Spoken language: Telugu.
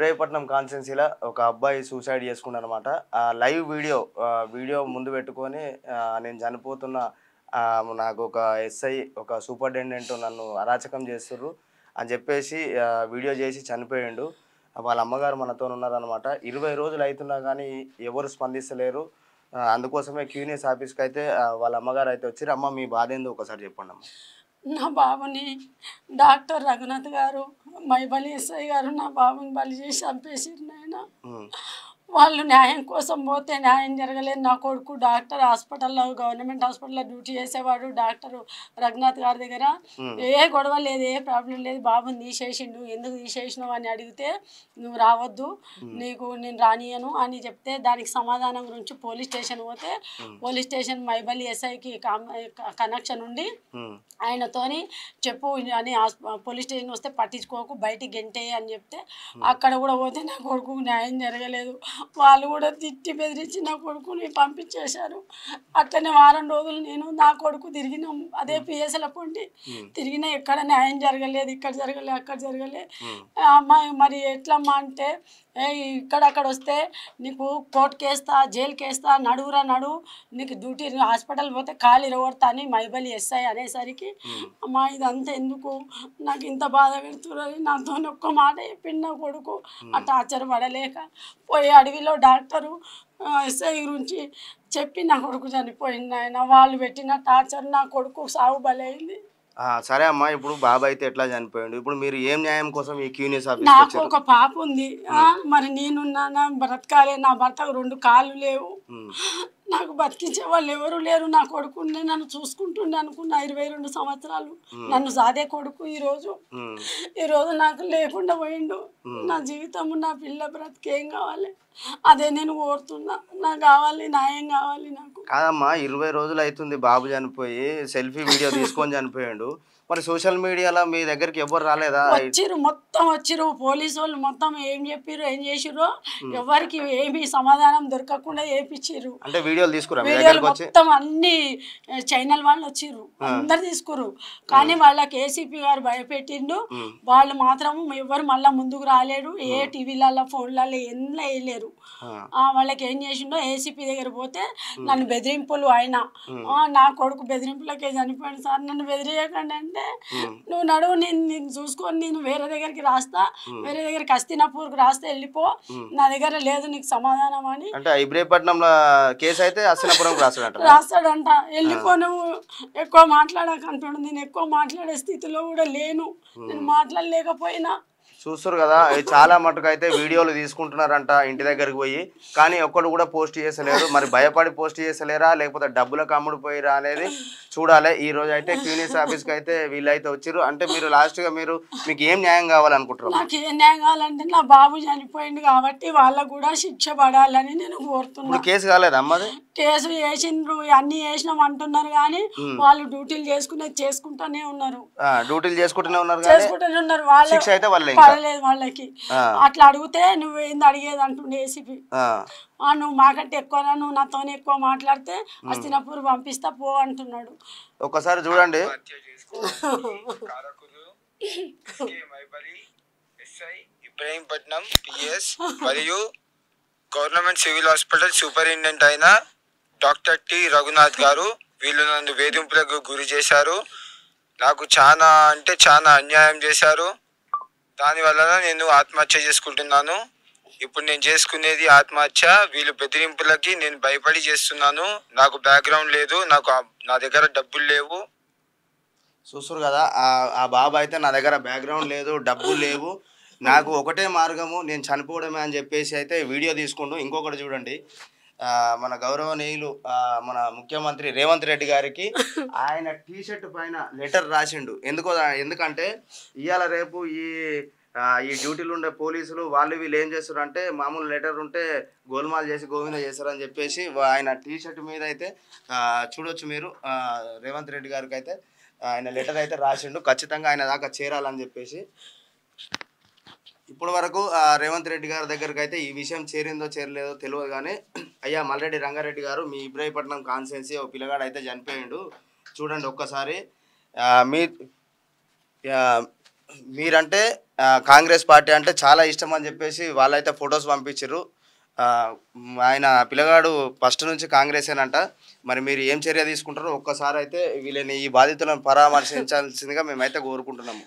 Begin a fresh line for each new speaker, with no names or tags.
ఇబ్రాహీపట్నం కాన్స్టిట్యున్సీలో ఒక అబ్బాయి సూసైడ్ చేసుకున్నాడు అనమాట. ఆ లైవ్ వీడియో ముందు పెట్టుకొని నేను చనిపోతున్నా, నాకు ఒక ఎస్ఐ ఒక సూపరింటెండెంట్ నన్ను అరాచకం చేస్తుర్రు అని చెప్పేసి వీడియో చేసి చనిపోయిండు. వాళ్ళ అమ్మగారు మనతో ఉన్నారనమాట. 20 రోజులు అవుతున్నా కానీ ఎవరు స్పందిస్తలేరు. అందుకోసమే క్యూనియస్ ఆఫీస్కి అయితే వాళ్ళ అమ్మగారు అయితే వచ్చారు. అమ్మ మీ బాధ ఏందో ఒకసారి చెప్పండి అమ్మ.
నా బాబుని డాక్టర్ రఘునాథ్ గారు మైబలి ఎస్ఐ గారు నా బాబుని బలి చేసి చంపేసిరు నాయన. వాళ్ళు న్యాయం కోసం పోతే న్యాయం జరగలేదు. నా కొడుకు డాక్టర్ హాస్పిటల్లో గవర్నమెంట్ హాస్పిటల్లో డ్యూటీ చేసేవాడు. డాక్టర్ రఘునాథ్ గారి దగ్గర ఏ గొడవ లేదు, ఏ ప్రాబ్లం లేదు. బాబుని తీసేసిండు. ఎందుకు తీసేసినావు అని అడిగితే నువ్వు రావద్దు, నేను రానియను అని చెప్తే దానికి సమాధానం గురించి పోలీస్ స్టేషన్ పోతే పోలీస్ స్టేషన్ మైబలి ఎస్ఐకి కనెక్షన్ ఉండి ఆయనతోని చెప్పు అని పోలీస్ స్టేషన్ వస్తే పట్టించుకోకు, బయటికి గెంటే అని చెప్తే అక్కడ కూడా పోతే నా కొడుకు న్యాయం జరగలేదు. వాళ్ళు కూడా తిట్టి బెదిరించి నా కొడుకుని పంపించేశారు. అట్లనే వారం రోజులు నేను నా కొడుకు తిరిగినాం. అదే పిఎస్ల పొంటి తిరిగినా ఎక్కడ న్యాయం జరగలేదు, ఇక్కడ జరగలేదు, అక్కడ జరగలేదు. అమ్మాయి మరి ఎట్లమ్మా అంటే ఇక్కడక్కడ వస్తే నీకు కోర్టుకి వేస్తా, జైలుకి వేస్తా, నడువురా నడువు, నీకు డ్యూటీ హాస్పిటల్ పోతే కాలు ఇరగొడతా అని మైబలి ఎస్ఐ అనేసరికి అమ్మా ఇదంతా ఎందుకు, నాకు ఇంత బాధ పెడుతున్నది, నాతో ఒక్క మాట చెప్పింది నా కొడుకు. ఆ టార్చర్ పడలేక పోయి అడవిలో డాక్టరు ఎస్ఐ గురించి చెప్పి నా కొడుకు చనిపోయింది ఆయన. వాళ్ళు పెట్టిన టార్చర్ నా కొడుకు సాగు బలైంది.
సరే అమ్మా, ఇప్పుడు బాబు అయితే ఎట్లా చనిపోయాడు, ఇప్పుడు మీరు ఏం న్యాయం కోసం ఈ క్యూనియస్ ఆఫీస్?
నాకు ఒక పాప ఉంది, మరి నేనున్నా బ్రతకాలే. నా భర్తకు 2 కాళ్ళు లేవు, నాకు బతికించే వాళ్ళు ఎవరు లేరు. నా కొడుకుండే నన్ను చూసుకుంటుండే అనుకున్న 22 సంవత్సరాలు నన్ను సాదే కొడుకు ఈరోజు నాకు లేకుండా పోయిండు. నా జీవితము నా పిల్ల బ్రతికేం కావాలి, అదే నేను కోరుతున్నా. నాకు కావాలి, న్యాయం కావాలి నాకు.
కాదమ్మా, 20 రోజులు అవుతుంది బాబు చనిపోయి, సెల్ఫీ వీడియో తీసుకొని చనిపోయాడు. మరి సోషల్ మీడియాలో మీ దగ్గరికి ఎవరు రాలేదా?
మొత్తం వచ్చిరు పోలీసు వాళ్ళు. మొత్తం ఏం చెప్పిర్రు, ఏం చేసిర్రు, ఎవరికి ఏమి సమాధానం దొరకకుండా చేపించిర్రు.
అంటే వీడియోలు తీసుకురా?
వీడియోలు మొత్తం అన్ని ఛానల్ వాళ్ళు వచ్చిర్రు, అందరు తీసుకుర్రు. కానీ వాళ్ళకి ఏసీపీ గారు భయపెట్టిండు. వాళ్ళు మాత్రం ఎవరు మళ్ళీ ముందుకు రాలేరు. ఏ టీవీలలో ఫోన్లలో ఎందులో వేయలేరు. వాళ్ళకి ఏం చేసిండో ఏసీపీ దగ్గర పోతే నన్ను బెదిరింపులు ఆయన, నా కొడుకు బెదిరింపులకే చనిపోయాడు సార్, నన్ను బెదిరియకండి అంటే నువ్వు నడువు, నేను చూసుకొని నేను వేరే దగ్గరికి రాస్తా, వేరే దగ్గరికి హస్తినాపూర్కి రాస్తే వెళ్ళిపో, నా దగ్గర లేదు నీకు సమాధానం అని.
అంటే ఇబ్రాహీపట్నంలో కేసు అయితే హస్తినాపురం
రాస్తాడంట. వెళ్ళిపో, నువ్వు ఎక్కువ మాట్లాడకంటాడు. నేను ఎక్కువ మాట్లాడే స్థితిలో కూడా లేను, నేను మాట్లాడలేకపోయినా.
చూస్తారు కదా, చాలా మటుకు అయితే వీడియోలు తీసుకుంటున్నారంట ఇంటి దగ్గరికి పోయి, కానీ ఒక్కడు కూడా పోస్ట్ చేసలేరు. మరి భయపడి పోస్ట్ చేసలేరా, లేకపోతే డబ్బులకు అమ్ముడుపోయిరా అనేది చూడాలి. ఈ రోజు అయితే క్యూనియస్ ఆఫీస్కి అయితే వీళ్ళైతే వచ్చారు. అంటే మీరు లాస్ట్గా మీకు ఏం న్యాయం కావాలనుకుంటున్నారు?
నాకు ఏం న్యాయం కావాలంటే నా బాబు చనిపోయింది కాబట్టి వాళ్ళకు కూడా శిక్ష పడాలని నేను కోరుతున్నాను.
కేసు కాలేదు అమ్మది?
కేసు వేసిండ్రు, అన్ని వేసినాం అంటున్నారు కానీ వాళ్ళు డ్యూటీలు చేసుకుంటూనే ఉన్నారు.
డ్యూటీలు చేసుకుంటూనే ఉన్నారు.
శిక్ష అయితే పడలేదు వాళ్ళకి. అట్లా అడిగితే నువ్వేంది అడిగేది అంటుండే ఏసీపీ. నువ్వు మాకంటే ఎక్కువ, నువ్వు నాతోనే ఎక్కువ మాట్లాడితే హస్తినాపూర్ పంపిస్తా పో అంటున్నాడు.
ఒకసారి చూడండి.
ఇబ్రాహీంపట్నం పిఎస్ మరియు గవర్నమెంట్ సివిల్ హాస్పిటల్ సూపరింటెండెంట్ అయిన డాక్టర్ టి రఘునాథ్ గారు వీళ్ళు నన్ను వేధింపులకు గురి చేశారు. నాకు చాలా అంటే చాలా అన్యాయం చేశారు. దానివల్ల నేను ఆత్మహత్య చేసుకుంటున్నాను. ఇప్పుడు నేను చేసుకునేది ఆత్మహత్య. వీళ్ళు బెదిరింపులకి నేను భయపడి చేస్తున్నాను. నాకు బ్యాక్గ్రౌండ్ లేదు, నా దగ్గర డబ్బులు లేవు.
చూస్తారు కదా, ఆ బాబు అయితే నా దగ్గర బ్యాక్గ్రౌండ్ లేదు, డబ్బులు లేవు, నాకు ఒకటే మార్గము నేను చనిపోవడమే అని చెప్పేసి అయితే వీడియో తీసుకుంటూ. ఇంకొకటి చూడండి, మన గౌరవనీయులు మన ముఖ్యమంత్రి రేవంత్ రెడ్డి గారికి ఆయన టీషర్ట్ పైన లెటర్ రాసిండు. ఎందుకంటే ఇవాళ రేపు ఈ డ్యూటీలు ఉండే పోలీసులు వాళ్ళు వీళ్ళు ఏం చేస్తారు అంటే, మామూలు లెటర్ ఉంటే గోల్మాల్ చేసి గోవింద చేస్తారని చెప్పేసి ఆయన టీషర్ట్ మీద అయితే చూడొచ్చు మీరు. రేవంత్ రెడ్డి గారికి అయితే ఆయన లెటర్ అయితే రాసిండు, ఖచ్చితంగా ఆయన దాకా చేరాలని చెప్పేసి. ఇప్పటి వరకు రేవంత్ రెడ్డి గారి దగ్గరికి అయితే ఈ విషయం చేరిందో చేరలేదో తెలియదు. కానీ అయ్యా మల్రెడ్డి రంగారెడ్డి గారు, మీ ఇబ్రాహీపట్నం కాన్స్టిట్యున్సీ ఒక పిల్లగాడు అయితే చనిపోయిండు. చూడండి ఒక్కసారి. మీరంటే కాంగ్రెస్ పార్టీ అంటే చాలా ఇష్టం అని చెప్పేసి వాళ్ళైతే ఫొటోస్ పంపించారు. ఆయన పిల్లగాడు ఫస్ట్ నుంచి కాంగ్రెసేనంట. మరి మీరు ఏం చర్య తీసుకుంటారో ఒక్కసారి అయితే వీళ్ళని ఈ బాధితులను పరామర్శించాల్సిందిగా మేమైతే కోరుకుంటున్నాము.